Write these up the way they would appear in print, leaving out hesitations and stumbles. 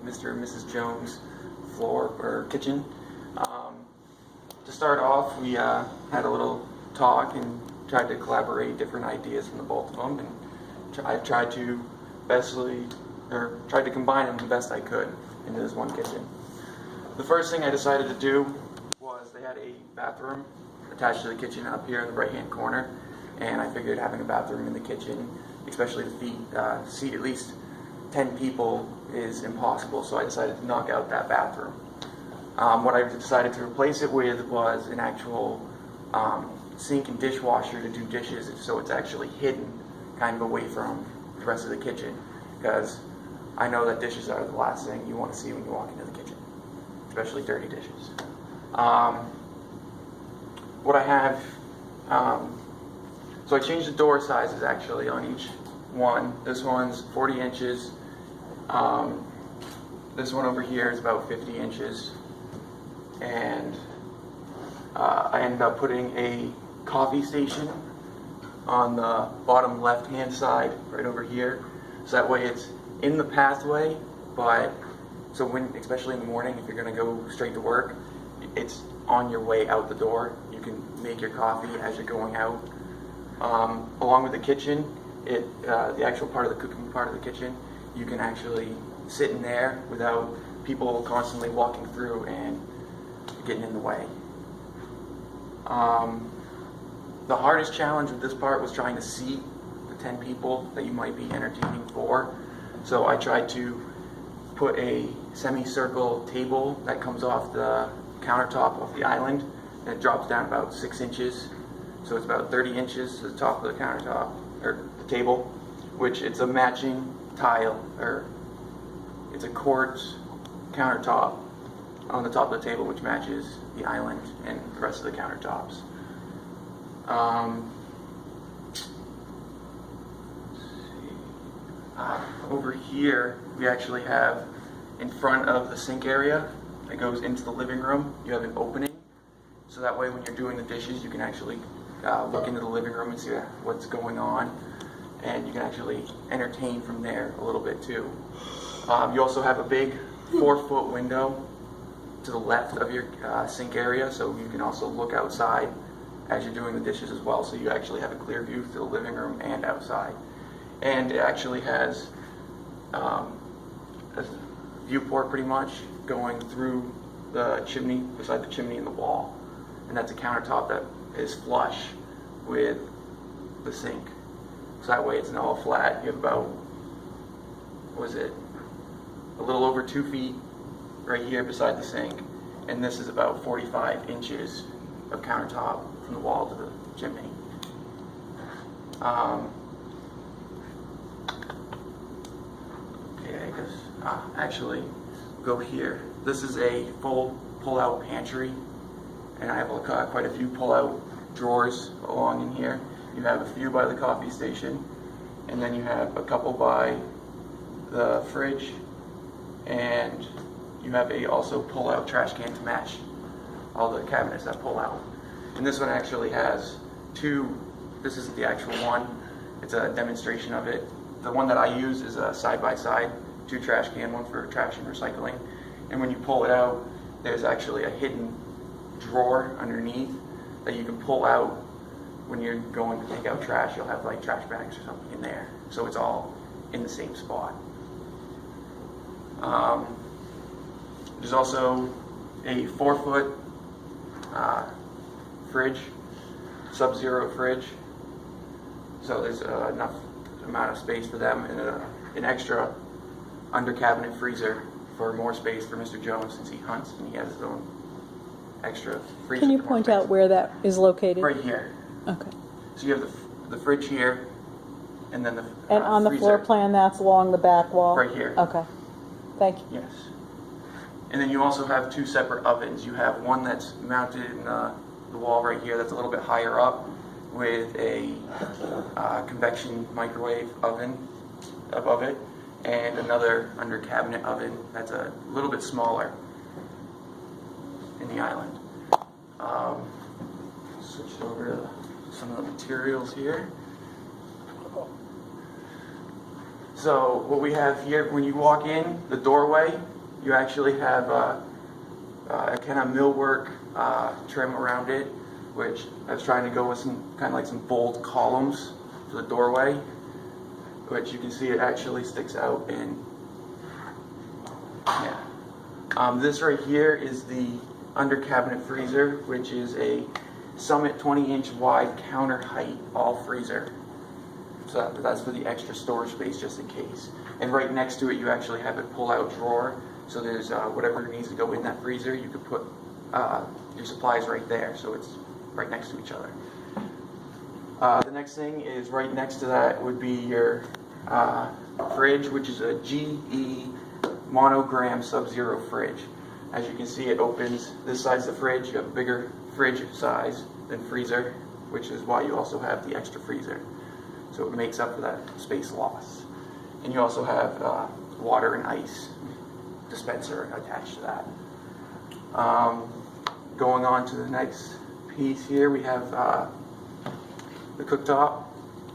Mr. and Mrs. Jones' floor or kitchen. To start off, we had a little talk and tried to collaborate different ideas from the both of them, and I tried to combine them the best I could into this one kitchen. The first thing I decided to do was they had a bathroom attached to the kitchen up here in the right-hand corner, and I figured having a bathroom in the kitchen, especially to seat at least 10 people, is impossible, so I decided to knock out that bathroom. What I decided to replace it with was an actual sink and dishwasher to do dishes, so it's actually hidden kind of away from the rest of the kitchen, because I know that dishes are the last thing you want to see when you walk into the kitchen, especially dirty dishes. What I have, so I changed the door sizes actually on each one. This one's 40 inches. This one over here is about 50 inches. And I ended up putting a coffee station on the bottom left-hand side, right over here. So that way it's in the pathway, but so when, especially in the morning, if you're going to go straight to work, it's on your way out the door. You can make your coffee as you're going out. Along with the kitchen, the actual part of the cooking part of the kitchen, you can actually sit in there without people constantly walking through and getting in the way. The hardest challenge with this part was trying to seat the 10 people that you might be entertaining for. So I tried to put a semicircle table that comes off the countertop of the island, and it drops down about 6 inches. So it's about 30 inches to the top of the countertop, or the table, which it's a matching tile, or it's a quartz countertop on the top of the table, which matches the island and the rest of the countertops. Over here, we actually have, in front of the sink area that goes into the living room, you have an opening. So that way when you're doing the dishes, you can actually look into the living room and see what's going on. And you can actually entertain from there a little bit too. You also have a big 4-foot window to the left of your sink area, so you can also look outside as you're doing the dishes as well, so you actually have a clear view to the living room and outside. And it actually has a viewport pretty much going through the chimney, beside the chimney and the wall, and that's a countertop that is flush with the sink. So that way it's not all flat. You have about, a little over 2 feet right here beside the sink, and this is about 45 inches of countertop from the wall to the chimney. Okay, I guess, actually, go here. This is a full pull-out pantry, and I have quite a few pull-out drawers along in here. You have a few by the coffee station, and then you have a couple by the fridge, and you have also pull-out trash can to match all the cabinets that pull out. And this one actually has two. This isn't the actual one. It's a demonstration of it. The one that I use is a side-by-side, 2 trash can, one for trash and recycling. And when you pull it out, there's actually a hidden drawer underneath that you can pull out when you're going to take out trash. You'll have like trash bags or something in there. So it's all in the same spot. There's also a 4-foot fridge, Sub-Zero fridge. So there's enough amount of space for them, and an extra under cabinet freezer for more space for Mr. Jones, since he hunts and he has his own extra freezer. Can you point out where that is located? Right here. Okay. So you have the fridge here, and then the And on the freezer floor plan, that's along the back wall? right here. Okay. Thank you. Yes. And then you also have 2 separate ovens. You have one that's mounted in the wall right here that's a little bit higher up with a convection microwave oven above it, and another under cabinet oven that's a little bit smaller in the island. Switch over to some of the materials here. So what we have here, when you walk in the doorway, you actually have a kind of millwork trim around it, which I was trying to go with some kind of like some bold columns for the doorway, which you can see it actually sticks out in. Yeah. This right here is the under cabinet freezer, which is a Summit 20-inch wide counter height all freezer. So that's for the extra storage space just in case. And right next to it you actually have a pull-out drawer, so there's whatever needs to go in that freezer, you could put your supplies right there, so it's right next to each other. The next thing is right next to that would be your fridge, which is a GE Monogram Sub-Zero fridge. As you can see, it opens, this side's the fridge, you have a bigger fridge size than freezer, which is why you also have the extra freezer. So it makes up for that space loss. And you also have water and ice dispenser attached to that. Going on to the next piece here, we have the cooktop,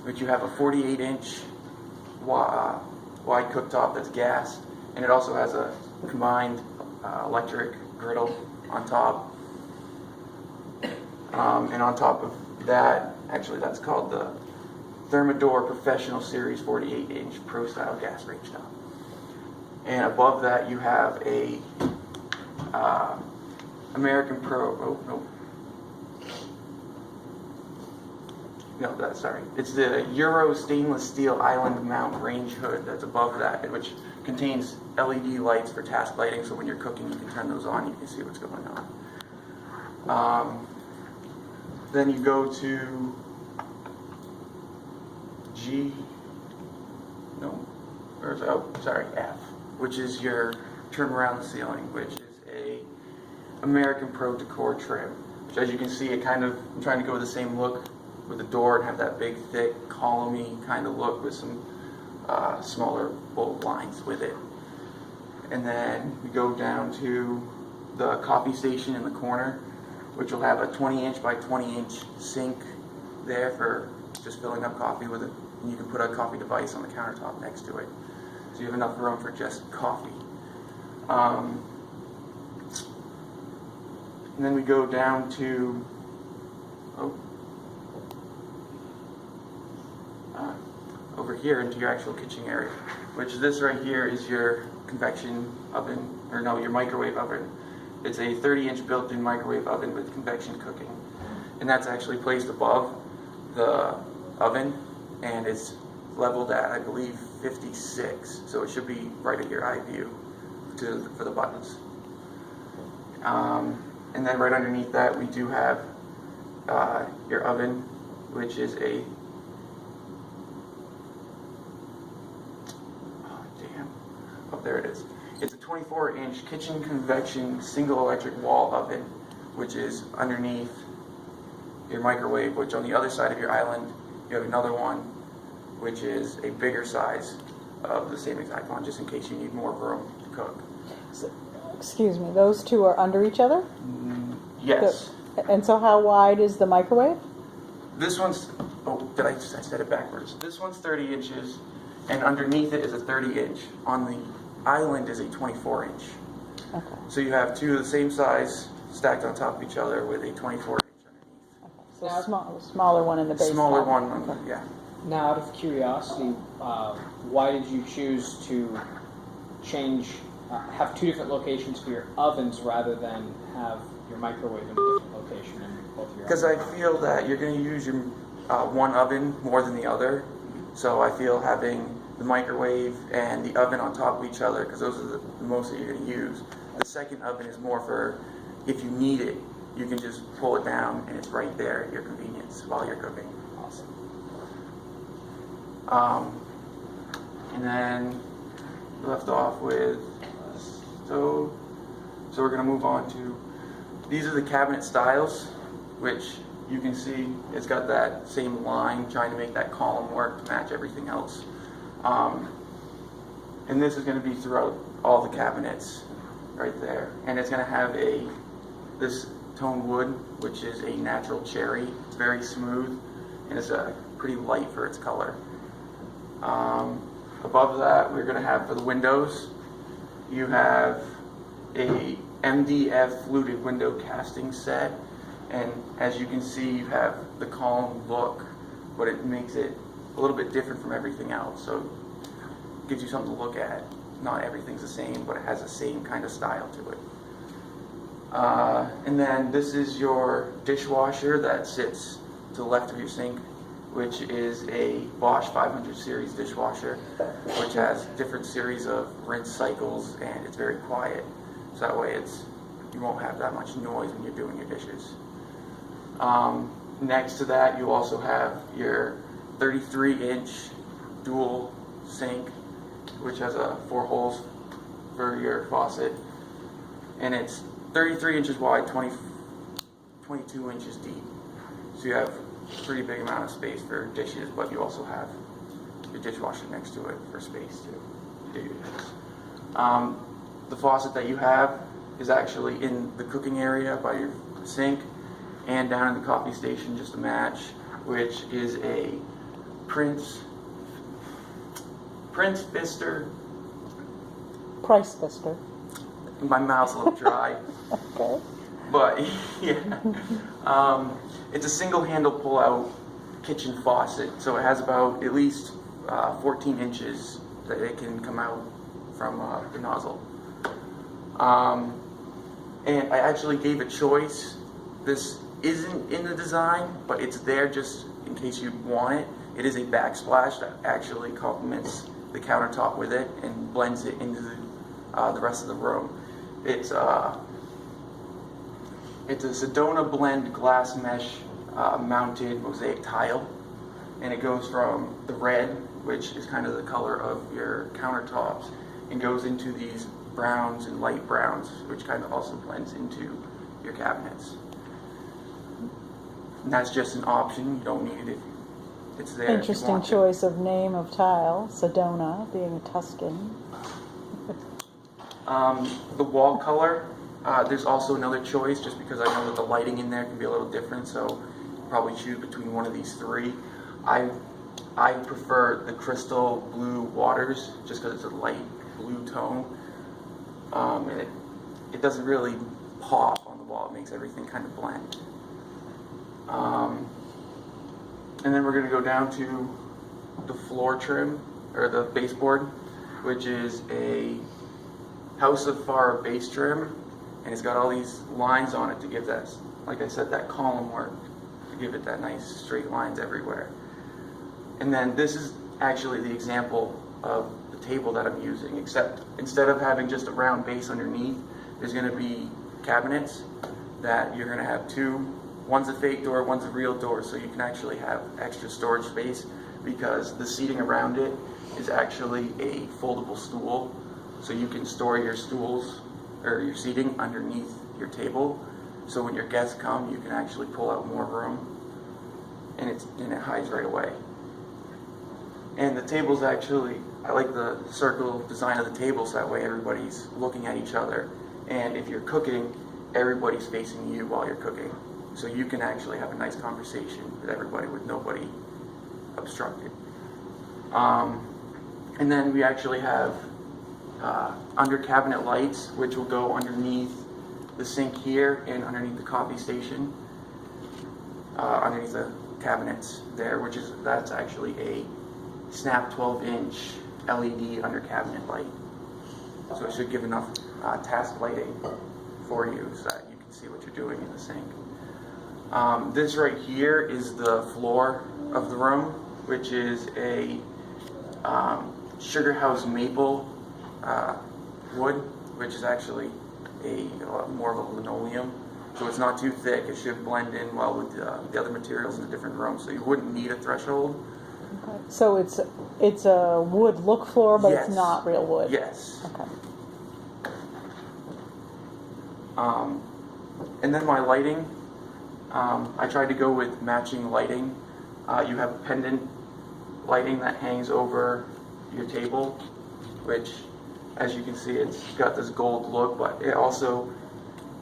which you have a 48-inch wide cooktop that's gas, and it also has a combined electric griddle on top. And on top of that, actually that's called the Thermador Professional Series 48-inch Pro Style gas range top. And above that you have a American Pro, it's the Euro stainless steel island mount range hood that's above that, which contains LED lights for task lighting, so when you're cooking you can turn those on, you can see what's going on. Then you go to F, which is your trim around the ceiling, which is a American Pro Decor trim, which as you can see, it kind of, I'm trying to go with the same look with the door and have that big, thick, columny kind of look with some smaller bold lines with it. And then we go down to the coffee station in the corner, which will have a 20-inch by 20-inch sink there for just filling up coffee with it. And you can put a coffee device on the countertop next to it. So you have enough room for just coffee. And then we go down to, over here into your actual kitchen area, which this right here is your convection oven, or no, your microwave oven. It's a 30-inch built-in microwave oven with convection cooking. And that's actually placed above the oven, and it's leveled at, I believe, 56. So it should be right at your eye view for the buttons. And then right underneath that, we do have your oven, which is a, there it is. It's a 24-inch kitchen convection single electric wall oven, which is underneath your microwave, which on the other side of your island, you have another one, which is a bigger size of the same exact one, just in case you need more room to cook. So, excuse me, those two are under each other? Yes. And so how wide is the microwave? This one's, I said it backwards. This one's 30 inches, and underneath it is a 30-inch. On the island is a 24-inch. Okay. So you have two of the same size stacked on top of each other with a 24-inch underneath. Okay. So smaller one in the base. Smaller top. one, Okay. yeah. Now, out of curiosity, why did you choose to have two different locations for your ovens rather than have your microwave in a different location in both your Because I feel that you're going to use your one oven more than the other. So I feel having the microwave and the oven on top of each other, because those are the most that you're going to use. The second oven is more for if you need it, you can just pull it down and it's right there at your convenience while you're cooking. Awesome. And then we left off with stove. So we're going to move on to, these are the cabinet styles, which you can see it's got that same line, trying to make that column work to match everything else. And this is going to be throughout all the cabinets right there. And it's going to have this toned wood, which is a natural cherry. It's very smooth, and it's pretty light for its color. Above that, we're going to have for the windows, you have a MDF fluted window casting set. And as you can see, you have the column look, but it makes it a little bit different from everything else. So it gives you something to look at. Not everything's the same, but it has the same kind of style to it. And then this is your dishwasher that sits to the left of your sink, which is a Bosch 500 series dishwasher, which has different series of rinse cycles, and it's very quiet. So that way you won't have that much noise when you're doing your dishes. Next to that, you also have your 33-inch dual sink, which has 4 holes for your faucet, and it's 33 inches wide, 22 inches deep. So you have a pretty big amount of space for dishes, but you also have your dishwasher next to it for space to do your dishes. The faucet that you have is actually in the cooking area by your sink and down in the coffee station, just a match, which is a Prince Pfister. Price Fister. My mouth's a little dry. Okay. But yeah, it's a single handle pull out kitchen faucet, so it has about at least 14 inches that it can come out from the nozzle. And I actually gave a choice. This isn't in the design, but it's there just in case you want it. It is a backsplash that actually complements the countertop with it and blends it into the rest of the room. It's a Sedona blend glass mesh mounted mosaic tile, and it goes from the red, which is kind of the color of your countertops, and goes into these browns and light browns, which kind of also blends into your cabinets. And that's just an option. You don't need it if it's there. Interesting choice of name of tile, Sedona, being a Tuscan. The wall color, there's also another choice, just because I know that the lighting in there can be a little different, so probably choose between one of these 3. I prefer the crystal blue waters, just because it's a light blue tone. And it doesn't really pop on the wall, it makes everything kind of blend. And then we're going to go down to the floor trim, or the baseboard, which is a House of Farr base trim, and it's got all these lines on it to give that, like I said, that column work, to give it that nice straight lines everywhere. And then this is actually the example of the table that I'm using, except instead of having just a round base underneath, there's going to be cabinets that you're going to have 2. One's a fake door, one's a real door, so you can actually have extra storage space, because the seating around it is actually a foldable stool, so you can store your stools or your seating underneath your table, so when your guests come you can actually pull out more room, and it hides right away. And the table's actually, I like the circle design of the table, so that way everybody's looking at each other, and if you're cooking, everybody's facing you while you're cooking. So you can actually have a nice conversation with everybody with nobody obstructed. And then we actually have under cabinet lights, which will go underneath the sink here and underneath the coffee station, underneath the cabinets there, that's actually a snap 12-inch LED under cabinet light. So it should give enough task lighting for you so that you can see what you're doing in the sink. This right here is the floor of the room, which is a Sugar House maple wood, which is actually more of a linoleum, so it's not too thick. It should blend in well with the other materials in the different rooms, so you wouldn't need a threshold. Okay. So it's a wood look floor, but Yes. it's not real wood. Yes. Okay. And then my lighting, I tried to go with matching lighting. You have pendant lighting that hangs over your table, which, as you can see, it's got this gold look, but it also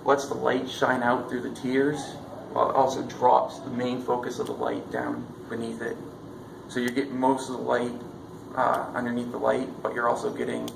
lets the light shine out through the tiers, while it also drops the main focus of the light down beneath it. So you get most of the light underneath the light, but you're also getting